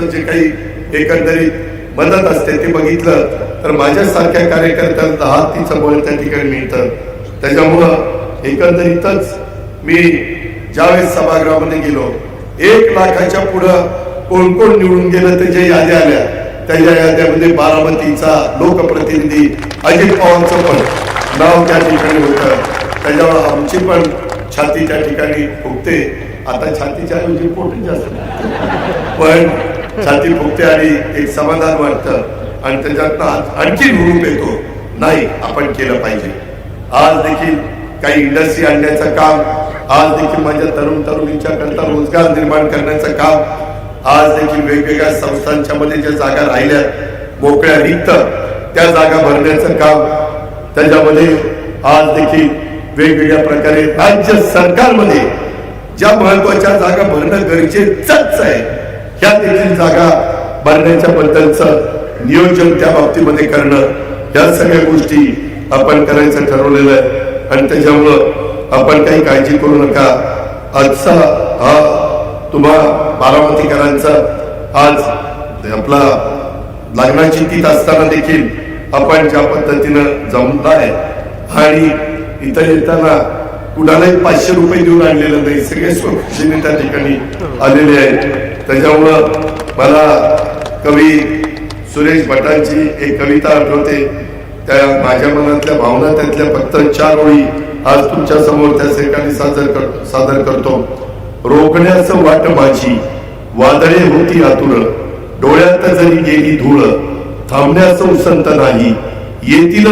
जे काही एकंदरीत मदत असते ते बघितलं तर माझ्यासारख्या कार्यकर्त्यांना हातीचं बळ त्या ठिकाणी मिळतं. त्याच्यामुळं एकंदरीतच मी ज्यावेळेस सभागृहामध्ये गेलो 1 लाखाच्या पुढं कोण कोण निवडून गेलं त्याच्या याद्या आल्या. त्याच्या याद्यामध्ये बारामतीचा लोकप्रतिनिधी अजित पवारचं पण नाव त्या ठिकाणी होतं. त्याच्यावर आमची पण छाती त्या ठिकाणी फुगते. आता छातीच्या ऐवजी पोटी जास्त पण छाती फुगते आणि एक समाधान वाटतं आणि त्याच्यातनं आणखी हुरूप येतो. नाही आपण केलं पाहिजे. आज देखील काही इंडस्ट्री आणण्याचं काम, आज देखील माझ्या तरुणींच्या करता रोजगार निर्माण करण्याचं काम, आज देखील वेगवेगळ्या संस्थांच्या मध्ये ज्या जागा राहिल्या मोकळ्या रिक्त त्या जागा भरण्याचं काम, त्याच्यामध्ये आज देखील वेगवेगळ्या प्रकारे राज्य सरकारमध्ये ज्या महत्वाच्या जागा भरणं गरजेचंच आहे ह्या देखील जागा भरण्याच्या बद्दलचं नियोजन त्या बाबतीमध्ये करणं, या सगळ्या गोष्टी आपण करायचं ठरवलेलं आहे. आणि त्याच्यामुळं आपण काही काळजी करू नका. आजचा हा तुम्हा बारामतीकरांचा आज आपला लग्नाची तीत असताना देखील आपण ज्या पद्धतीनं जमलाय आणि इथं येताना कुणालाही 500 रुपये देऊन आणलेलं नाही, सगळे स्वखुशीने त्या ठिकाणी आलेले आहेत. त्याच्यामुळं मला कवी सुरेश भटांची एक कविता आठवते. त्या माझ्या मनातल्या भावना त्यातल्या फक्त 4 ओळी आज तुमच्या समोर त्या ठिकाणी सादर करतो. रोखण्याचं वाट माझी वादळे होती आतुर, डोळ्यात जरी गेली धूळ, थांबण्याचं उसंत नाही, येतील